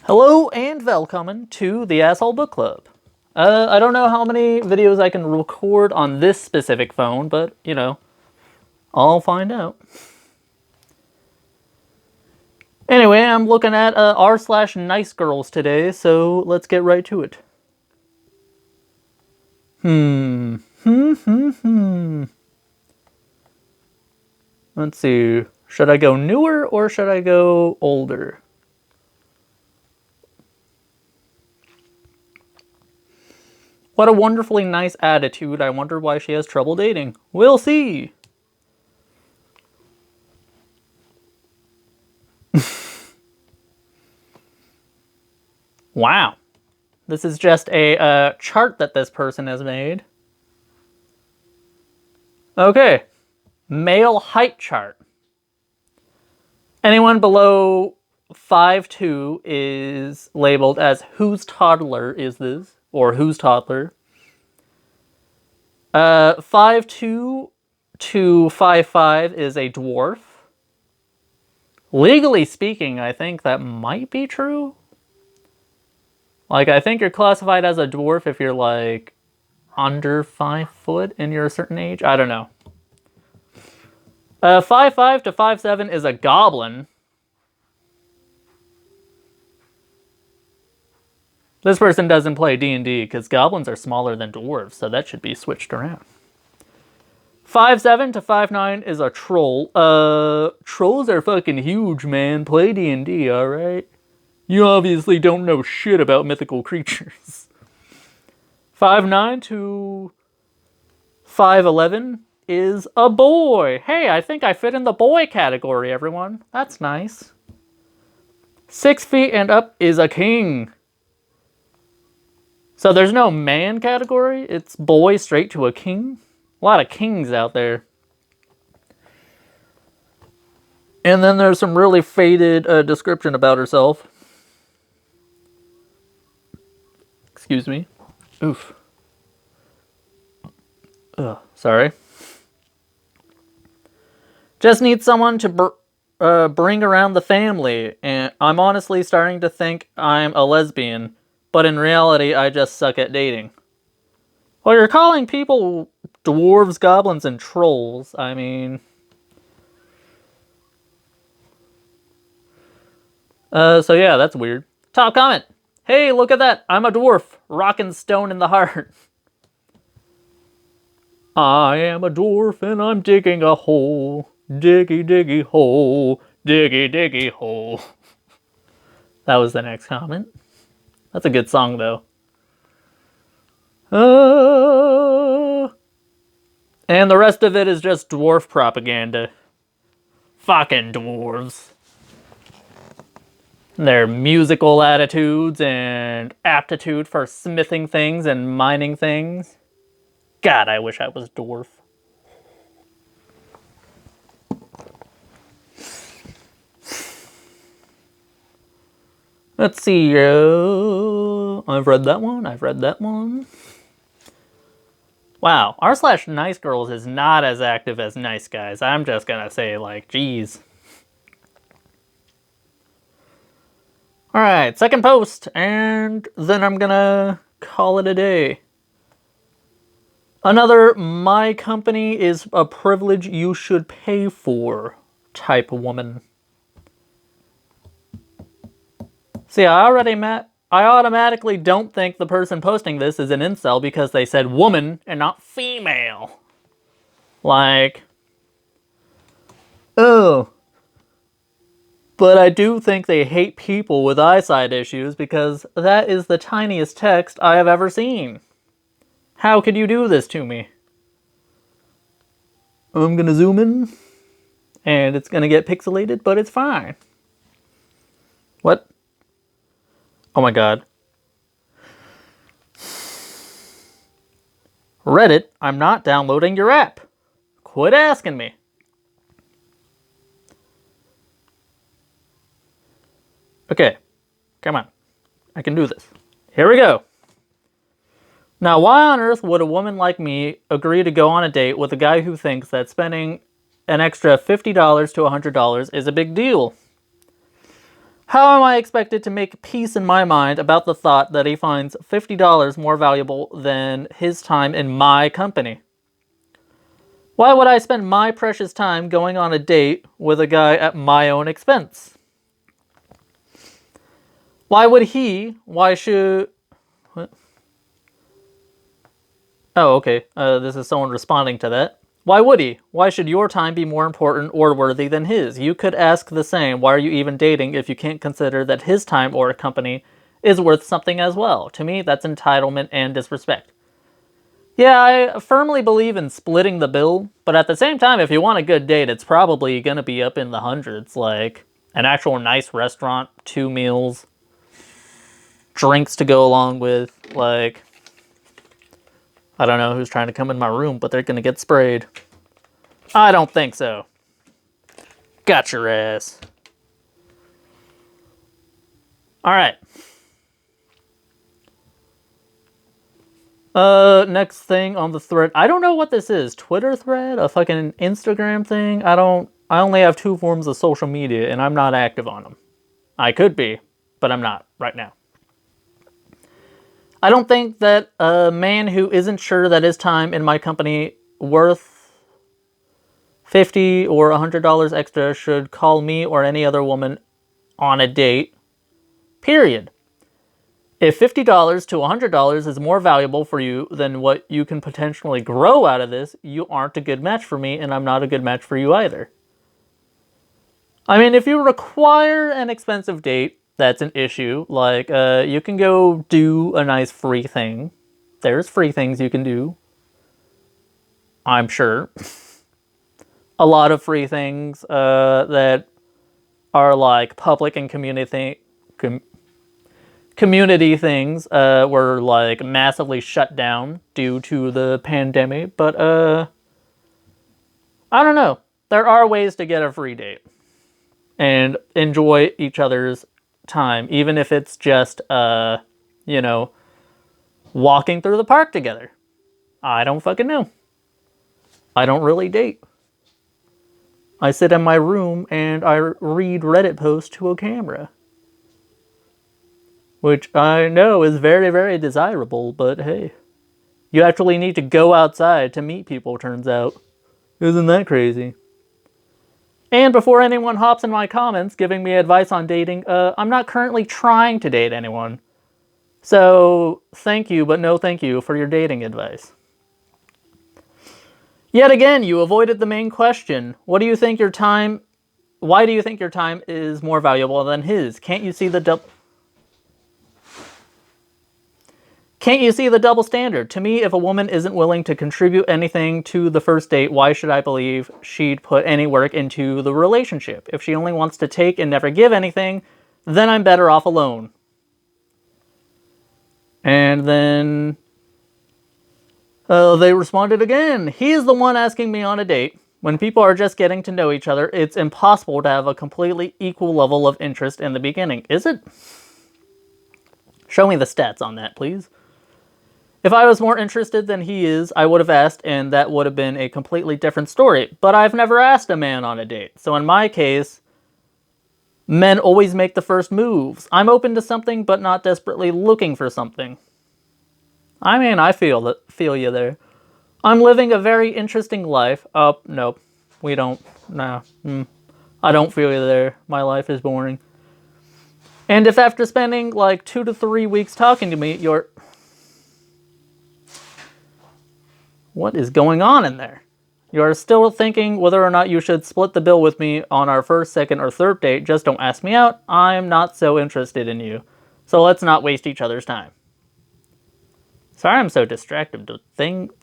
Hello and welcome to the Asshole Book Club. I don't know how many videos I can record on this specific phone, but, I'll find out. Anyway, I'm looking at r/nicegirls today, so let's get right to it. Let's see. Should I go newer or should I go older? What a wonderfully nice attitude. I wonder why she has trouble dating. We'll see. Wow. This is just a chart that this person has made. Okay. Male height chart. Anyone below 5'2" is labeled as whose toddler is this? Or whose toddler. 5'2" to 5'5" is a dwarf. Legally speaking, I think that might be true. Like, I think you're classified as a dwarf if you're, like, under 5 foot and you're a certain age. I don't know. 5'5" to 5'7" is a goblin. This person doesn't play D&D because goblins are smaller than dwarves, so that should be switched around. 5'7" to 5'9" is a troll. Trolls are fucking huge, man. Play D&D, alright? You obviously don't know shit about mythical creatures. 5'9" to 5'11" is a boy. Hey, I think I fit in the boy category, everyone. That's nice. 6 feet and up is a king. So there's no man category. It's boy straight to a king. A lot of kings out there. And then there's some really faded description about herself. Excuse me. Oof. Ugh, sorry. Just need someone to bring around the family. And I'm honestly starting to think I'm a lesbian. But in reality, I just suck at dating. Well, you're calling people dwarves, goblins, and trolls. I mean... so yeah, that's weird. Top comment. Hey, look at that. I'm a dwarf. Rockin' stone in the heart. I am a dwarf and I'm digging a hole. Diggy, diggy hole. Diggy, diggy hole. That was the next comment. That's a good song, though. And the rest of it is just dwarf propaganda. Fucking dwarves. Their musical attitudes and aptitude for smithing things and mining things. God, I wish I was dwarf. Let's see. I've read that one. I've read that one. Wow, r/nicegirls is not as active as nice guys. I'm just gonna say, like, geez. Alright, second post, and then I'm gonna call it a day. Another my company is a privilege you should pay for type woman. See, I automatically don't think the person posting this is an incel because they said woman and not female. Like, oh. But I do think they hate people with eyesight issues because that is the tiniest text I have ever seen. How could you do this to me? I'm gonna zoom in, and it's gonna get pixelated, but it's fine. What? Oh my god. Reddit, I'm not downloading your app. Quit asking me. Okay, come on. I can do this. Here we go. Now, why on earth would a woman like me agree to go on a date with a guy who thinks that spending an extra $50 to $100 is a big deal? How am I expected to make peace in my mind about the thought that he finds $50 more valuable than his time in my company? Why would I spend my precious time going on a date with a guy at my own expense? Why should... What? Oh, okay. This is someone responding to that. Why would he? Why should your time be more important or worthy than his? You could ask the same, why are you even dating if you can't consider that his time or company is worth something as well? To me, that's entitlement and disrespect. Yeah, I firmly believe in splitting the bill, but at the same time, if you want a good date, it's probably gonna be up in the hundreds, like an actual nice restaurant, 2 meals, drinks to go along with, like, I don't know who's trying to come in my room, but they're gonna get sprayed. I don't think so. Got your ass. Alright. Next thing on the thread. I don't know what this is. Twitter thread? A fucking Instagram thing? I only have 2 forms of social media, and I'm not active on them. I could be, but I'm not right now. I don't think that a man who isn't sure that his time in my company worth $50 or $100 extra should call me or any other woman on a date. Period. If $50 to $100 is more valuable for you than what you can potentially grow out of this, you aren't a good match for me, and I'm not a good match for you either. I mean, if you require an expensive date, that's an issue. Like, you can go do a nice free thing. There's free things you can do. I'm sure. A lot of free things that are like public and community things were like massively shut down due to the pandemic, but I don't know. There are ways to get a free date and enjoy each other's time, even if it's just you know, walking through the park together. I don't fucking know. I don't really date. I sit in my room and I read Reddit posts to a camera. Which I know is very, very desirable, but hey. You actually need to go outside to meet people, turns out. Isn't that crazy? And before anyone hops in my comments giving me advice on dating, I'm not currently trying to date anyone. So, thank you, but no thank you for your dating advice. Yet again, you avoided the main question. Why do you think your time is more valuable than his? Can't you see the double standard? To me, if a woman isn't willing to contribute anything to the first date, why should I believe she'd put any work into the relationship? If she only wants to take and never give anything, then I'm better off alone. And then they responded again. He's the one asking me on a date. When people are just getting to know each other, it's impossible to have a completely equal level of interest in the beginning. Is it? Show me the stats on that, please. If I was more interested than he is, I would have asked, and that would have been a completely different story. But I've never asked a man on a date. So in my case, men always make the first moves. I'm open to something, but not desperately looking for something. I mean, I feel you there. I'm living a very interesting life. Oh, nope. We don't. No. I don't feel you there. My life is boring. And if after spending like 2 to 3 weeks talking to me, you're... What is going on in there? You are still thinking whether or not you should split the bill with me on our first, second, or third date, just don't ask me out. I'm not so interested in you. So let's not waste each other's time. Sorry I'm so distracted.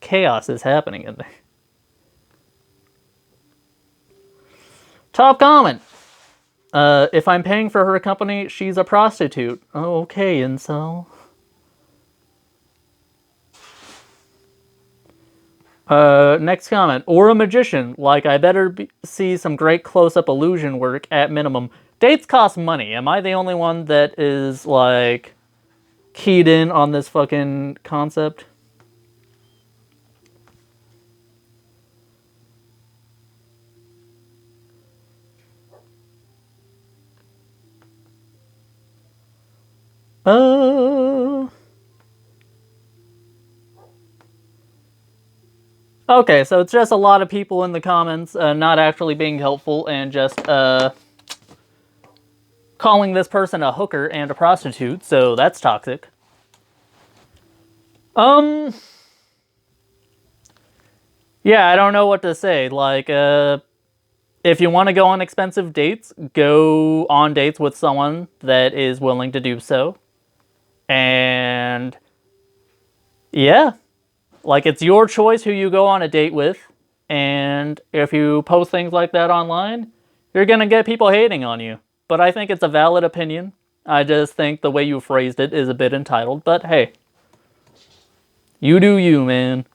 Chaos is happening in there. Top comment. If I'm paying for her company, she's a prostitute. Oh, okay, incel. Next comment. Or a magician. Like, I better see some great close-up illusion work at minimum. Dates cost money. Am I the only one that is, like, keyed in on this fucking concept? Okay, so it's just a lot of people in the comments not actually being helpful and just calling this person a hooker and a prostitute, so that's toxic. Yeah, I don't know what to say. Like, if you want to go on expensive dates, go on dates with someone that is willing to do so. And yeah, like it's your choice who you go on a date with. And if you post things like that online, you're going to get people hating on you. But I think it's a valid opinion. I just think the way you phrased it is a bit entitled. But hey, you do you, man.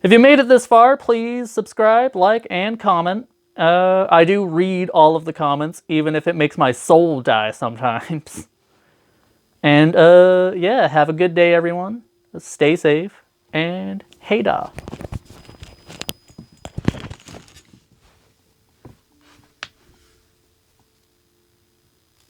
If you made it this far, please subscribe, like, and comment. I do read all of the comments, even if it makes my soul die sometimes. And yeah, have a good day, everyone. Stay safe, and hey da.